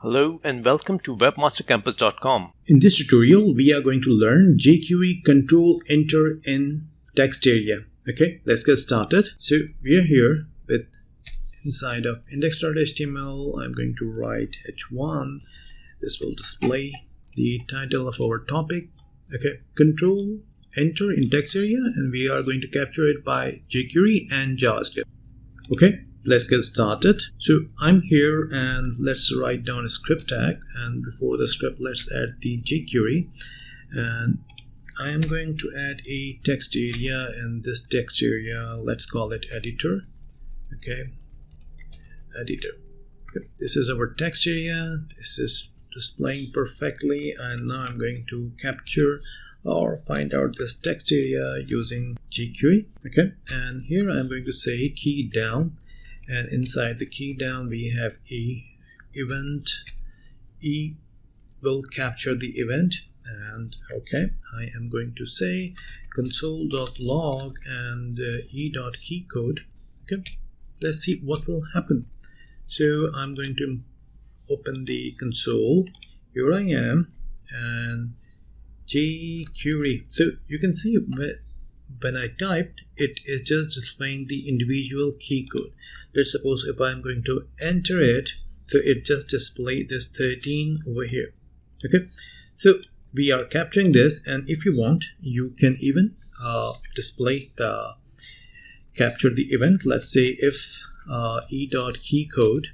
Hello and welcome to webmastercampus.com. In this tutorial, we are going to learn jQuery control enter in Textarea. Okay, let's get started. So we are here with inside of index.html. I'm going to write h1. This will display the title of our topic. Okay, control enter in Textarea, and we are going to capture it by jQuery and JavaScript. Okay, let's get started. So I'm here and let's write down a script tag, and before the script let's add the jQuery, and I am going to add a text area, and this text area, let's call it editor. Okay, editor. Okay. This is our text area. This is displaying perfectly, and now I'm going to capture or find out this text area using jQuery. Okay, and here I'm going to say key down, and inside the key down we have a event. E will capture the event, and okay, I am going to say console.log and e.keycode. Okay, let's see what will happen. So I'm going to open the console. Here I am, and jQuery. So you can see when I typed, it is just displaying the individual key code. Let's suppose if I'm going to enter it, so it just display this 13 over here. Okay, so we are capturing this, and if you want, you can even capture the event. Let's say if e.keycode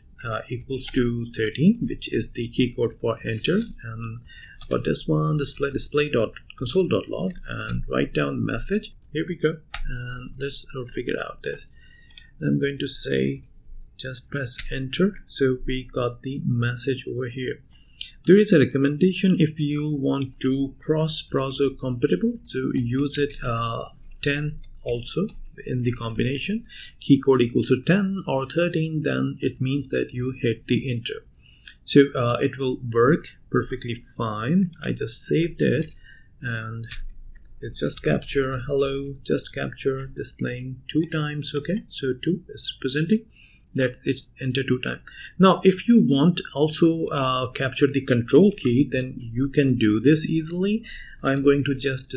equals to 13, which is the key code for enter, and for this one display.console.log, and write down the message. Here we go, and let's figure out this. I'm going to say just press enter. So we got the message over here. There is a recommendation if you want to cross-browser compatible to use it 10 also in the combination. Key code equals to 10 or 13, then it means that you hit the enter. So it will work perfectly fine. I just saved it, and it just capture hello, just capture displaying 2 times. Okay, so 2 is presenting that it's enter 2 times. Now if you want also capture the control key, then you can do this easily. I'm going to just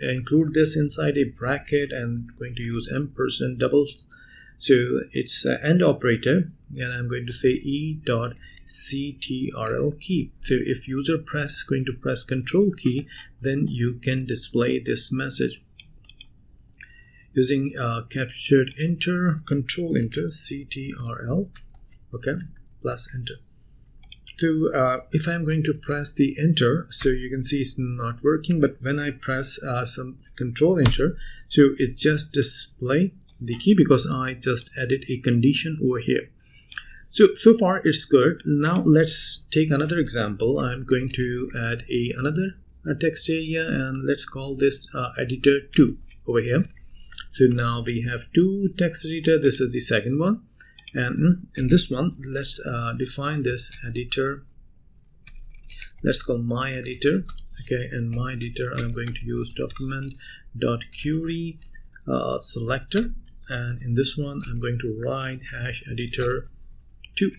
include this inside a bracket, and going to use ampersand doubles. So it's an AND operator, and I'm going to say e.ctrl key. So if user going to press control key, then you can display this message using captured enter, control enter, CTRL, okay, plus enter. So if I'm going to press the enter, so you can see it's not working, but when I press some control enter, so it just display the key because I just added a condition over here. So far it's good. Now let's take another example. I'm going to add another text area, and let's call this editor 2 over here. So now we have 2 text editor. This is the second one, and in this one let's define this editor. Let's call my editor. Okay, and my editor I'm going to use document.query selector, and in this one I'm going to write #editor 2.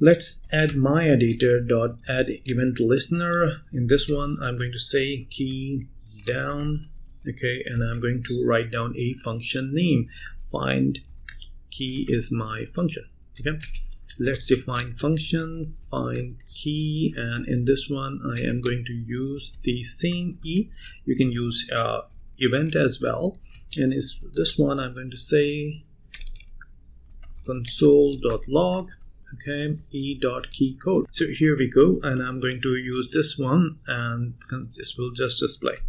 Let's add my editor dot add event listener. In this one I'm going to say key down. Okay, and I'm going to write down a function name. Find key is my function. Okay, let's define function find key, and in this one I am going to use the same e. You can use event as well, and is this one I'm going to say console.log, okay, e.keycode. So here we go, and I'm going to use this one, and this will just display.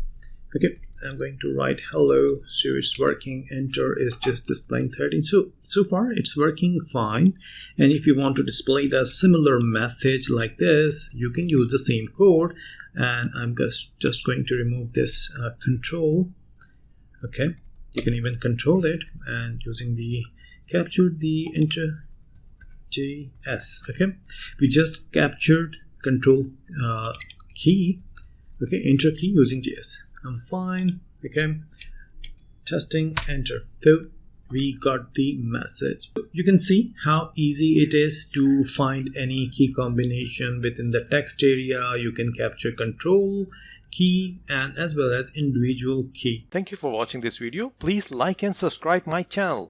Okay, I'm going to write hello, so it's working. Enter is just displaying 13. So far it's working fine, and if you want to display the similar message like this, you can use the same code, and I'm just going to remove this control. Okay, you can even control it, and using the captured the enter JS. Okay, we just captured control key. Okay, enter key using JS. I'm fine. Okay, testing enter. So we got the message. You can see how easy it is to find any key combination within the text area. You can capture control key and as well as individual key. Thank you for watching this video. Please like and subscribe my channel.